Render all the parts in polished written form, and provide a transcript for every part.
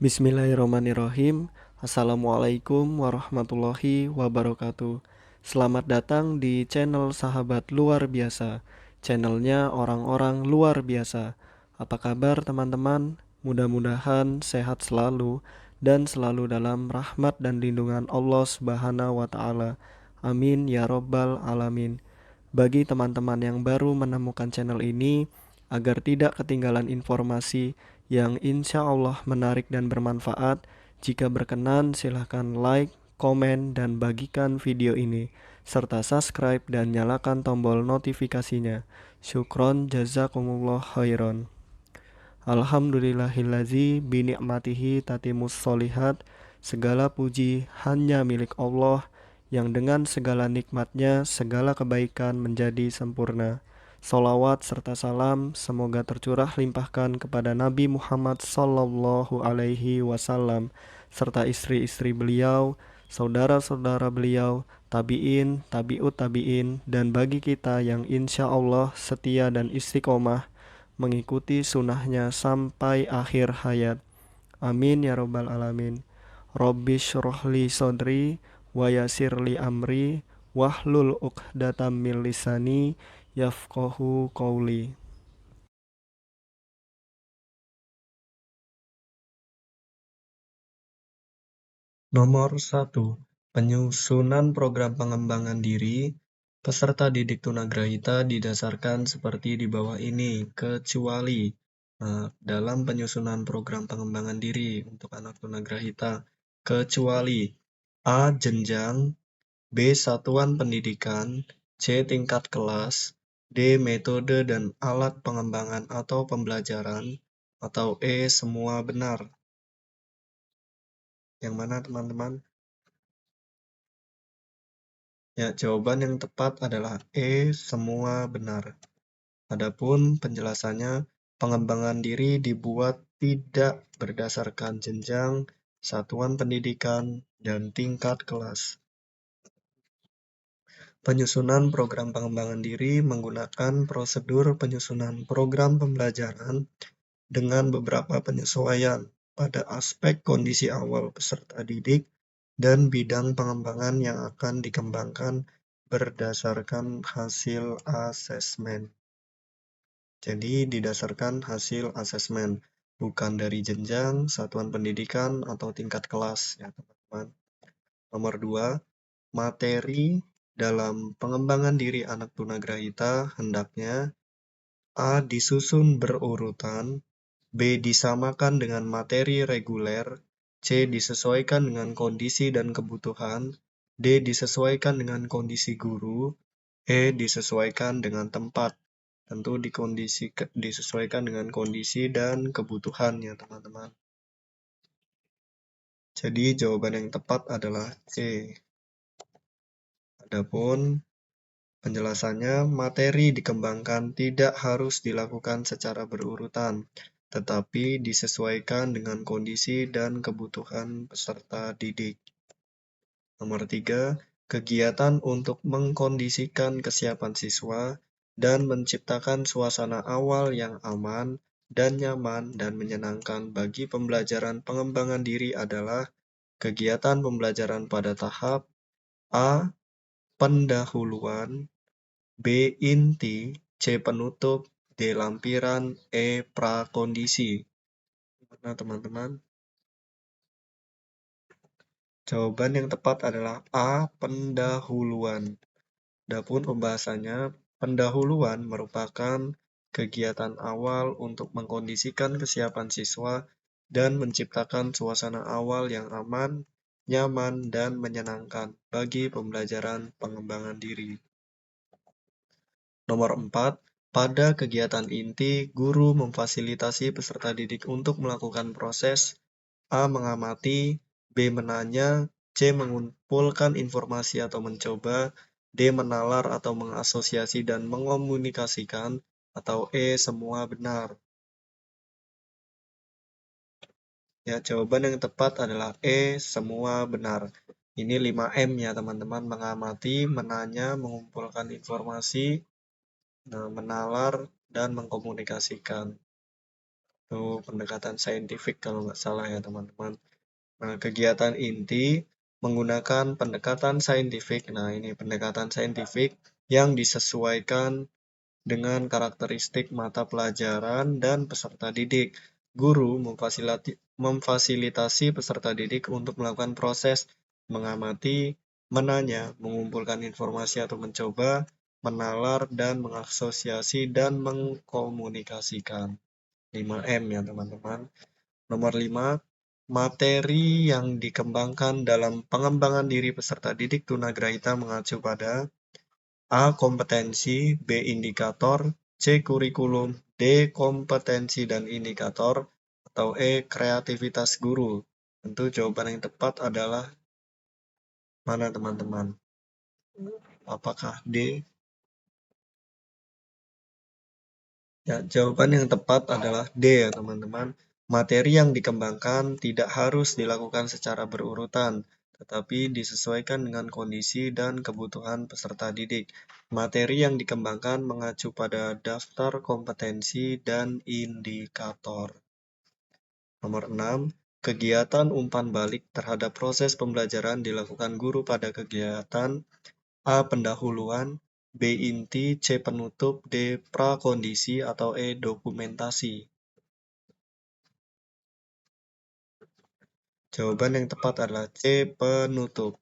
Bismillahirrahmanirrahim. Assalamualaikum warahmatullahi wabarakatuh. Selamat datang di channel Sahabat Luar Biasa. Channelnya orang-orang luar biasa. Apa kabar teman-teman? Mudah-mudahan sehat selalu dan selalu dalam rahmat dan lindungan Allah Subhanahu wa taala. Amin ya robbal alamin. Bagi teman-teman yang baru menemukan channel ini, agar tidak ketinggalan informasi yang insya Allah menarik dan bermanfaat, jika berkenan silahkan like, komen, dan bagikan video ini, serta subscribe dan nyalakan tombol notifikasinya. Syukron jazakumullah khairan. Alhamdulillahillazi bini'matihi tatimus solihat. Segala puji hanya milik Allah yang dengan segala nikmatnya segala kebaikan menjadi sempurna. Salawat serta salam semoga tercurah limpahkan kepada Nabi Muhammad sallallahu alaihi wasallam serta istri-istri beliau, saudara-saudara beliau, tabi'in, tabi'ut tabi'in, dan bagi kita yang insya Allah setia dan istiqomah mengikuti sunnahnya sampai akhir hayat. Amin ya robbal alamin. Rabbi syrohli sodri wa yasirli amri wahlul uqdatam min lisani yafqahu qawli. Nomor 1. Penyusunan program pengembangan diri. Peserta didik tunagrahita didasarkan seperti di bawah ini, kecuali dalam penyusunan program pengembangan diri untuk anak tunagrahita, kecuali A. Jenjang, B. Satuan pendidikan, C. Tingkat kelas, D. Metode dan alat pengembangan atau pembelajaran, atau E. Semua benar. Yang mana teman-teman? Ya, jawaban yang tepat adalah E. Semua benar. Adapun penjelasannya, pengembangan diri dibuat tidak berdasarkan jenjang, satuan pendidikan, dan tingkat kelas. Penyusunan program pengembangan diri menggunakan prosedur penyusunan program pembelajaran dengan beberapa penyesuaian pada aspek kondisi awal peserta didik dan bidang pengembangan yang akan dikembangkan berdasarkan hasil asesmen. Jadi didasarkan hasil asesmen, bukan dari jenjang, satuan pendidikan, atau tingkat kelas ya teman-teman. Nomor 2, materi dalam pengembangan diri anak tunagrahita hendaknya A. Disusun berurutan, B. Disamakan dengan materi reguler, C. Disesuaikan dengan kondisi dan kebutuhan, D. Disesuaikan dengan kondisi guru, E. Disesuaikan dengan tempat. Tentu disesuaikan dengan kondisi dan kebutuhan ya teman-teman. Jadi jawaban yang tepat adalah C. Adapun penjelasannya, materi dikembangkan tidak harus dilakukan secara berurutan, tetapi disesuaikan dengan kondisi dan kebutuhan peserta didik. Nomor 3, kegiatan untuk mengkondisikan kesiapan siswa dan menciptakan suasana awal yang aman dan nyaman dan menyenangkan bagi pembelajaran pengembangan diri adalah kegiatan pembelajaran pada tahap A. Pendahuluan, B. Inti, C. Penutup, D. Lampiran, E. Prakondisi. Mana teman-teman? Jawaban yang tepat adalah A. Pendahuluan. Adapun pembahasannya, pendahuluan merupakan kegiatan awal untuk mengkondisikan kesiapan siswa dan menciptakan suasana awal yang aman, nyaman, dan menyenangkan bagi pembelajaran pengembangan diri. Nomor 4, pada kegiatan inti, guru memfasilitasi peserta didik untuk melakukan proses A. Mengamati, B. Menanya, C. Mengumpulkan informasi atau mencoba, D. Menalar atau mengasosiasi dan mengomunikasikan, atau E. Semua benar. Ya, jawaban yang tepat adalah E. Semua benar. Ini 5M ya teman-teman, mengamati, menanya, mengumpulkan informasi, menalar, dan mengkomunikasikan. Itu pendekatan saintifik kalau nggak salah ya teman-teman. Nah, kegiatan inti menggunakan pendekatan saintifik. Nah, ini pendekatan saintifik yang disesuaikan dengan karakteristik mata pelajaran dan peserta didik. Guru memfasilitasi peserta didik untuk melakukan proses mengamati, menanya, mengumpulkan informasi atau mencoba, menalar, dan mengasosiasi dan mengkomunikasikan. 5M ya teman-teman. Nomor 5, materi yang dikembangkan dalam pengembangan diri peserta didik tunagrahita mengacu pada A. Kompetensi, B. Indikator, C. Kurikulum, D. Kompetensi dan indikator, atau E. Kreativitas guru. Tentu jawaban yang tepat adalah mana teman-teman? Apakah D? Ya, jawaban yang tepat adalah D ya teman-teman. Materi yang dikembangkan tidak harus dilakukan secara berurutan, tetapi disesuaikan dengan kondisi dan kebutuhan peserta didik. Materi yang dikembangkan mengacu pada daftar kompetensi dan indikator. Nomor 6. Kegiatan umpan balik terhadap proses pembelajaran dilakukan guru pada kegiatan A. Pendahuluan, B. Inti, C. Penutup, D. Prakondisi, atau E. Dokumentasi. Jawaban yang tepat adalah C. Penutup.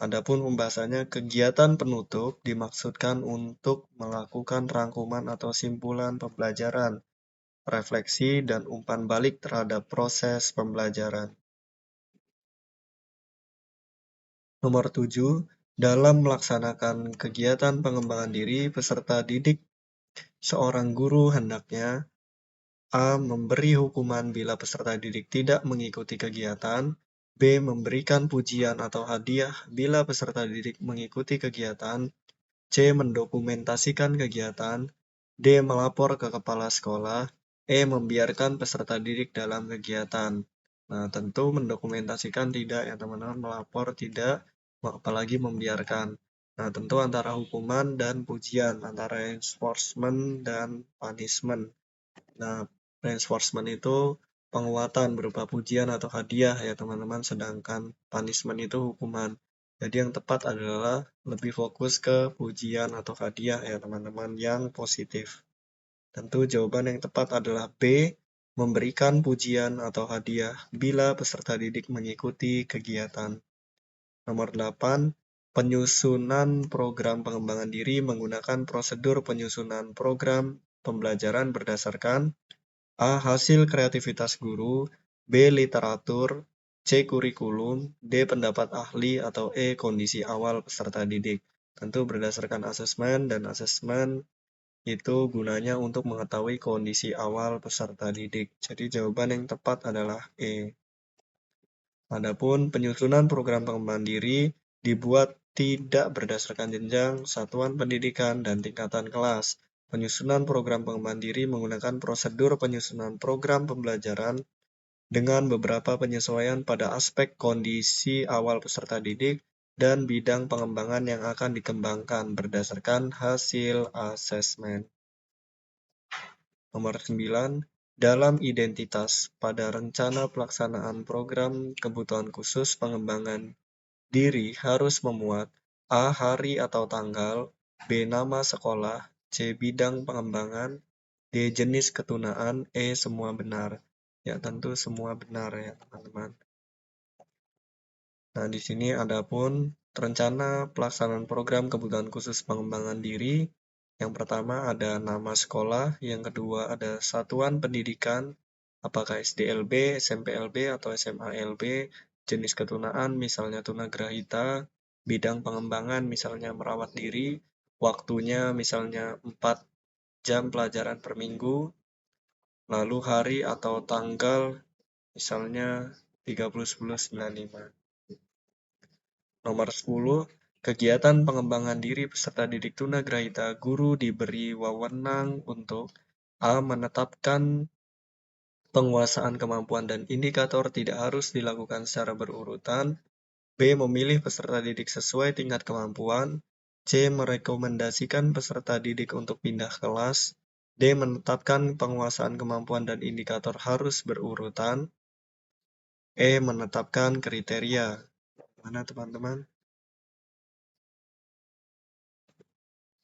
Adapun pembahasannya, kegiatan penutup dimaksudkan untuk melakukan rangkuman atau simpulan pembelajaran, refleksi, dan umpan balik terhadap proses pembelajaran. Nomor 7. Dalam melaksanakan kegiatan pengembangan diri peserta didik, seorang guru hendaknya A. Memberi hukuman bila peserta didik tidak mengikuti kegiatan. B. Memberikan pujian atau hadiah bila peserta didik mengikuti kegiatan. C. Mendokumentasikan kegiatan. D. Melapor ke kepala sekolah. E. Membiarkan peserta didik dalam kegiatan. Nah, tentu mendokumentasikan tidak ya teman-teman, melapor tidak, apalagi membiarkan. Nah, tentu antara hukuman dan pujian, antara reinforcement dan punishment. Nah, reinforcement itu penguatan berupa pujian atau hadiah ya teman-teman, sedangkan punishment itu hukuman. Jadi yang tepat adalah lebih fokus ke pujian atau hadiah ya teman-teman yang positif. Tentu jawaban yang tepat adalah B, memberikan pujian atau hadiah bila peserta didik mengikuti kegiatan. Nomor 8, penyusunan program pengembangan diri menggunakan prosedur penyusunan program pembelajaran berdasarkan A. Hasil kreativitas guru, B. Literatur, C. Kurikulum, D. Pendapat ahli, atau E. Kondisi awal peserta didik. Tentu berdasarkan asesmen, dan asesmen itu gunanya untuk mengetahui kondisi awal peserta didik. Jadi jawaban yang tepat adalah E. Adapun penyusunan program pengembangan diri dibuat tidak berdasarkan jenjang, satuan pendidikan, dan tingkatan kelas. Penyusunan program pengembangan diri menggunakan prosedur penyusunan program pembelajaran dengan beberapa penyesuaian pada aspek kondisi awal peserta didik dan bidang pengembangan yang akan dikembangkan berdasarkan hasil asesmen. Nomor 9. Dalam identitas pada rencana pelaksanaan program kebutuhan khusus pengembangan diri harus memuat A. Hari atau tanggal, B. Nama sekolah, C. Bidang pengembangan, D. Jenis ketunaan, E. Semua benar. Ya, tentu semua benar ya, teman-teman. Nah, di sini ada pun rencana pelaksanaan program kebutuhan khusus pengembangan diri. Yang pertama ada nama sekolah, yang kedua ada satuan pendidikan, apakah SDLB, SMPLB, atau SMALB, jenis ketunaan misalnya tunagrahita, bidang pengembangan misalnya merawat diri, waktunya misalnya 4 jam pelajaran per minggu, lalu hari atau tanggal misalnya 30/10/95. Nomor 10. Kegiatan pengembangan diri peserta didik tunagrahita, guru diberi wewenang untuk A. Menetapkan penguasaan kemampuan dan indikator tidak harus dilakukan secara berurutan. B. Memilih peserta didik sesuai tingkat kemampuan. C. Merekomendasikan peserta didik untuk pindah kelas. D. Menetapkan penguasaan kemampuan dan indikator harus berurutan. E. Menetapkan kriteria. Mana teman-teman?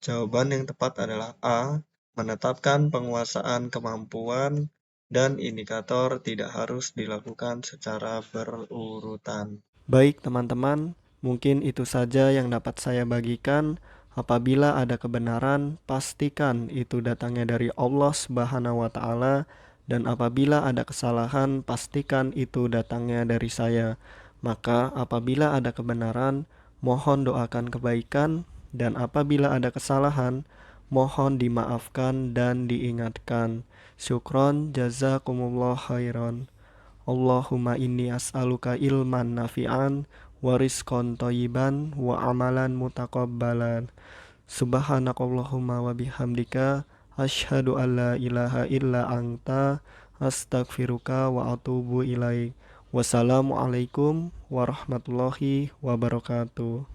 Jawaban yang tepat adalah A. Menetapkan penguasaan kemampuan dan indikator tidak harus dilakukan secara berurutan. Baik teman-teman, mungkin itu saja yang dapat saya bagikan. Apabila ada kebenaran, pastikan itu datangnya dari Allah Subhanahu wa Ta'ala, dan apabila ada kesalahan, pastikan itu datangnya dari saya. Maka, apabila ada kebenaran, mohon doakan kebaikan, dan apabila ada kesalahan, mohon dimaafkan dan diingatkan. Syukron, jazakumullah khairan. Allahumma inni as'aluka ilman nafi'an wa rizqan thayyiban wa amalan mutaqabbalan. Subhanakallahumma wa bihamdika asyhadu an la ilaha illa anta astaghfiruka wa atubu ilaik. Wassalamualaikum warahmatullahi wabarakatuh.